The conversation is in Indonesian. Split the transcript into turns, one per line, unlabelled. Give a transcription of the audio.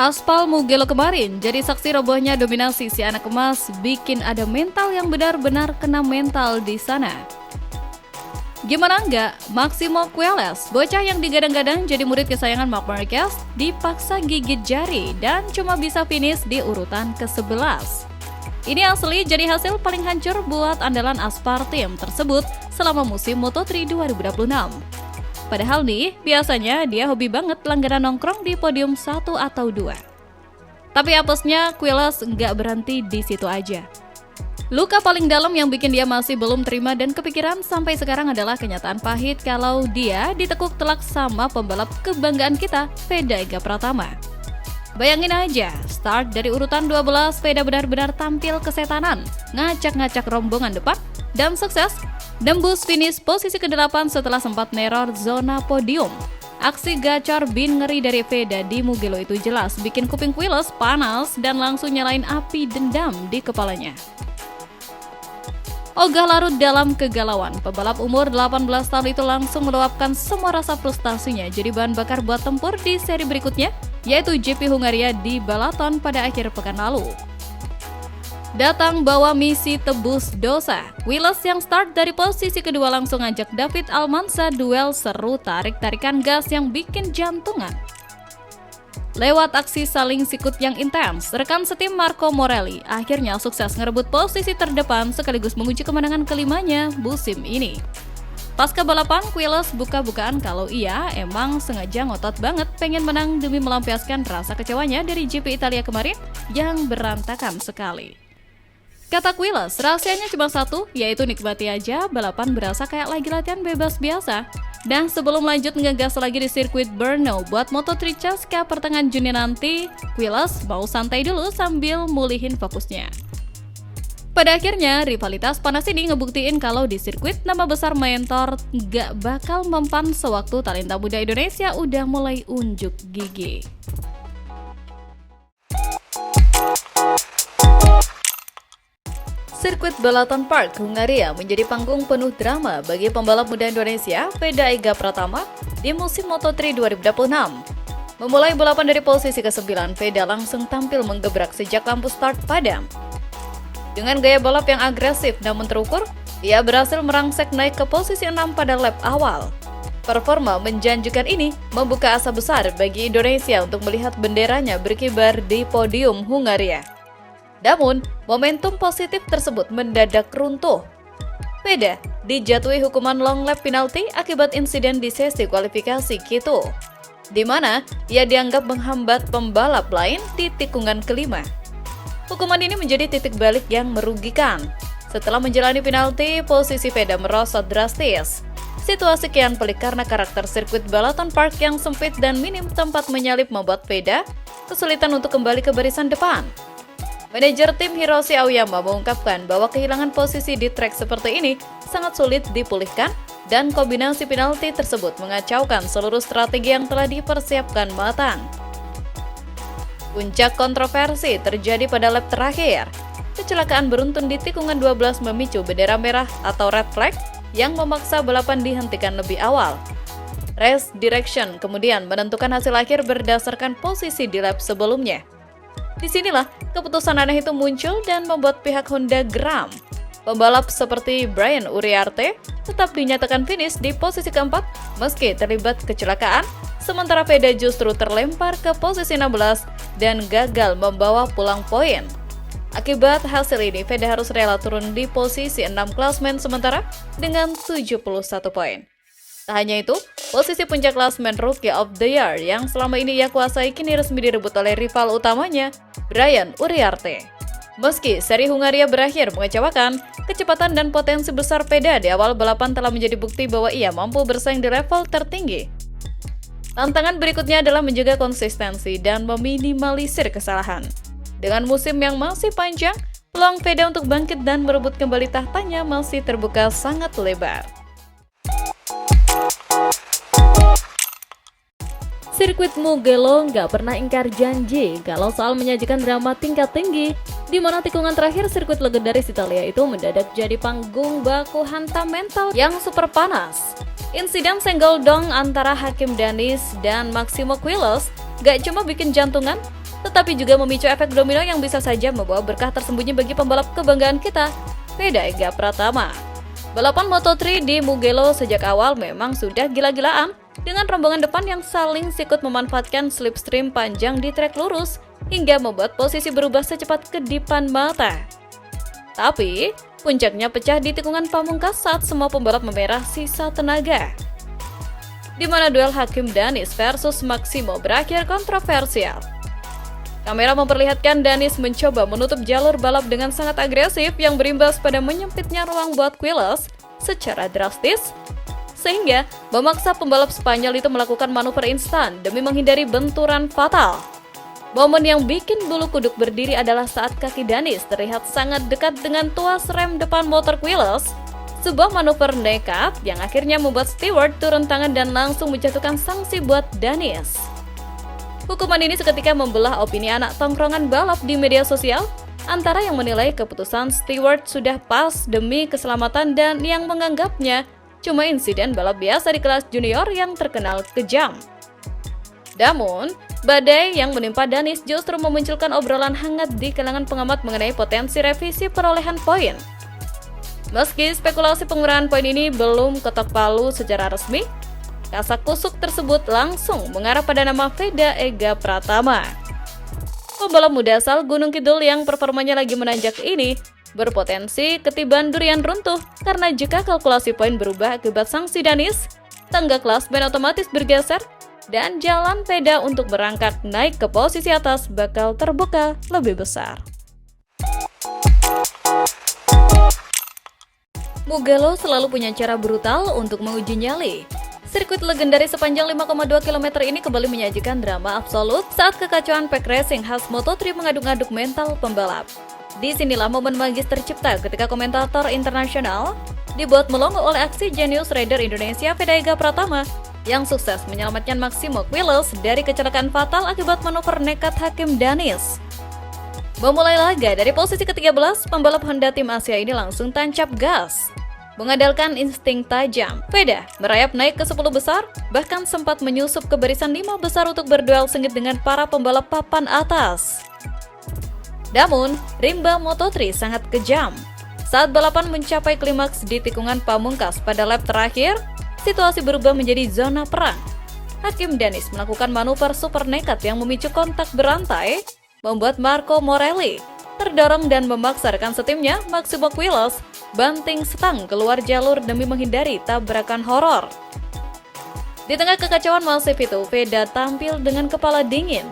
Aspal Mugello kemarin jadi saksi robohnya dominasi si anak emas, bikin ada mental yang benar-benar kena mental di sana. Gimana enggak, Máximo Queiroz, bocah yang digadang-gadang jadi murid kesayangan Marc Marquez, dipaksa gigit jari dan cuma bisa finish di urutan ke-11. Ini asli jadi hasil paling hancur buat andalan Aspar tim tersebut selama musim Moto3 2026. Padahal nih, biasanya dia hobi banget langganan nongkrong di podium 1 atau 2. Tapi apesnya, Queiroz nggak berhenti di situ aja. Luka paling dalam yang bikin dia masih belum terima dan kepikiran sampai sekarang adalah kenyataan pahit kalau dia ditekuk telak sama pembalap kebanggaan kita, Veda Ega Pratama. Bayangin aja, start dari urutan 12, Veda benar-benar tampil kesetanan, ngacak-ngacak rombongan depan, dan sukses nembus finish posisi ke-8 setelah sempat neror zona podium. Aksi gacor bin ngeri dari Veda di Mugello itu jelas bikin kuping Queiroz panas dan langsung nyalain api dendam di kepalanya. Ogah larut dalam kegalauan, pembalap umur 18 tahun itu langsung meluapkan semua rasa frustasinya jadi bahan bakar buat tempur di seri berikutnya, yaitu GP Hungaria di Balaton pada akhir pekan lalu. Datang bawa misi tebus dosa, Queiroz yang start dari posisi kedua langsung ngajak David Almanza duel seru tarik-tarikan gas yang bikin jantungan. Lewat aksi saling sikut yang intens, rekan setim Marco Morelli akhirnya sukses ngerebut posisi terdepan sekaligus mengunci kemenangan kelimanya musim ini. Pasca balapan, Queiroz buka-bukaan kalau ia emang sengaja ngotot banget pengen menang demi melampiaskan rasa kecewanya dari GP Italia kemarin yang berantakan sekali. Kata Queiroz, rahasianya cuma satu, yaitu nikmati aja, balapan berasa kayak lagi latihan bebas biasa. Dan sebelum lanjut ngegas lagi di sirkuit Brno buat Moto3 Cesca pertengahan Juni nanti, Queiroz mau santai dulu sambil mulihin fokusnya. Pada akhirnya, rivalitas panas ini ngebuktiin kalau di sirkuit nama besar mentor gak bakal mempan sewaktu talenta muda Indonesia udah mulai unjuk gigi. Sirkuit Balaton Park, Hungaria menjadi panggung penuh drama bagi pembalap muda Indonesia, Veda Ega Pratama, di musim Moto3 2026. Memulai balapan dari posisi ke-9, Veda langsung tampil menggebrak sejak lampu start padam. Dengan gaya balap yang agresif namun terukur, ia berhasil merangsek naik ke posisi 6 pada lap awal. Performa menjanjikan ini membuka asa besar bagi Indonesia untuk melihat benderanya berkibar di podium Hungaria. Namun, momentum positif tersebut mendadak runtuh. Veda dijatuhi hukuman long lap penalti akibat insiden di sesi kualifikasi Q2, di mana ia dianggap menghambat pembalap lain di tikungan kelima. Hukuman ini menjadi titik balik yang merugikan. Setelah menjalani penalti, posisi Veda merosot drastis. Situasi kian pelik karena karakter sirkuit Balaton Park yang sempit dan minim tempat menyalip membuat Veda kesulitan untuk kembali ke barisan depan. Manajer tim Hiroshi Aoyama mengungkapkan bahwa kehilangan posisi di trek seperti ini sangat sulit dipulihkan dan kombinasi penalti tersebut mengacaukan seluruh strategi yang telah dipersiapkan matang. Puncak kontroversi terjadi pada lap terakhir. Kecelakaan beruntun di tikungan 12 memicu bendera merah atau red flag yang memaksa balapan dihentikan lebih awal. Race Direction kemudian menentukan hasil akhir berdasarkan posisi di lap sebelumnya. Disinilah keputusan aneh itu muncul dan membuat pihak Honda geram. Pembalap seperti Brian Uriarte tetap dinyatakan finish di posisi keempat meski terlibat kecelakaan, sementara Veda justru terlempar ke posisi 16 dan gagal membawa pulang poin. Akibat hasil ini, Veda harus rela turun di posisi 6 klasmen sementara dengan 71 poin. Tak hanya itu, posisi puncak klasemen Rookie of the Year yang selama ini ia kuasai kini resmi direbut oleh rival utamanya, Brian Uriarte. Meski seri Hungaria berakhir mengecewakan, kecepatan dan potensi besar Veda di awal balapan telah menjadi bukti bahwa ia mampu bersaing di level tertinggi. Tantangan berikutnya adalah menjaga konsistensi dan meminimalisir kesalahan. Dengan musim yang masih panjang, peluang Veda untuk bangkit dan merebut kembali tahtanya masih terbuka sangat lebar. Sirkuit Mugello nggak pernah ingkar janji kalau soal menyajikan drama tingkat tinggi, di mana tikungan terakhir sirkuit legendaris Italia itu mendadak jadi panggung baku hantam mental yang super panas. Insiden senggol dong antara Hakim Danis dan Máximo Queiroz gak cuma bikin jantungan, tetapi juga memicu efek domino yang bisa saja membawa berkah tersembunyi bagi pembalap kebanggaan kita, Veda Ega Pratama. Balapan Moto3 di Mugello sejak awal memang sudah gila-gilaan, dengan rombongan depan yang saling sikut memanfaatkan slipstream panjang di trek lurus, hingga membuat posisi berubah secepat kedipan mata. Tapi, puncaknya pecah di tikungan pamungkas saat semua pembalap memerah sisa tenaga, di mana duel Hakim Danis versus Maximo berakhir kontroversial. Kamera memperlihatkan Danis mencoba menutup jalur balap dengan sangat agresif yang berimbas pada menyempitnya ruang buat Quiles secara drastis, sehingga memaksa pembalap Spanyol itu melakukan manuver instan demi menghindari benturan fatal. Momen yang bikin bulu kuduk berdiri adalah saat kaki Danis terlihat sangat dekat dengan tuas rem depan motor Quiles, sebuah manuver nekat yang akhirnya membuat steward turun tangan dan langsung menjatuhkan sanksi buat Danis. Hukuman ini seketika membelah opini anak tongkrongan balap di media sosial, antara yang menilai keputusan steward sudah pas demi keselamatan dan yang menganggapnya cuma insiden balap biasa di kelas junior yang terkenal kejam. Namun, badai yang menimpa Danis justru memunculkan obrolan hangat di kalangan pengamat mengenai potensi revisi perolehan poin. Meski spekulasi pengurangan poin ini belum ketok palu secara resmi, kasak-kusuk tersebut langsung mengarah pada nama Veda Ega Pratama. Pembalap muda asal Gunung Kidul yang performanya lagi menanjak ini berpotensi ketiban durian runtuh karena jika kalkulasi poin berubah akibat sanksi Danis, tangga klasmen otomatis bergeser dan jalan Veda untuk berangkat naik ke posisi atas bakal terbuka lebih besar. Mugello selalu punya cara brutal untuk menguji nyali. Sirkuit legendaris sepanjang 5,2 km ini kembali menyajikan drama absolut saat kekacauan pack racing khas Moto3 mengaduk-aduk mental pembalap. Disinilah momen magis tercipta ketika komentator internasional dibuat melongo oleh aksi jenius rider Indonesia Veda Ega Pratama yang sukses menyelamatkan Maximo Quiles dari kecelakaan fatal akibat manuver nekat Hakim Danis. Memulai laga dari posisi ke-13, pembalap Honda tim Asia ini langsung tancap gas. Mengandalkan insting tajam, Veda merayap naik ke 10 besar, bahkan sempat menyusup ke barisan 5 besar untuk berduel sengit dengan para pembalap papan atas. Namun, rimba Moto3 sangat kejam. Saat balapan mencapai klimaks di tikungan pamungkas pada lap terakhir, situasi berubah menjadi zona perang. Hakim Danis melakukan manuver super nekat yang memicu kontak berantai, membuat Marco Morelli terdorong dan memaksa rekan setimnya, Maximo Quiles, banting setang keluar jalur demi menghindari tabrakan horor. Di tengah kekacauan masif itu, Veda tampil dengan kepala dingin.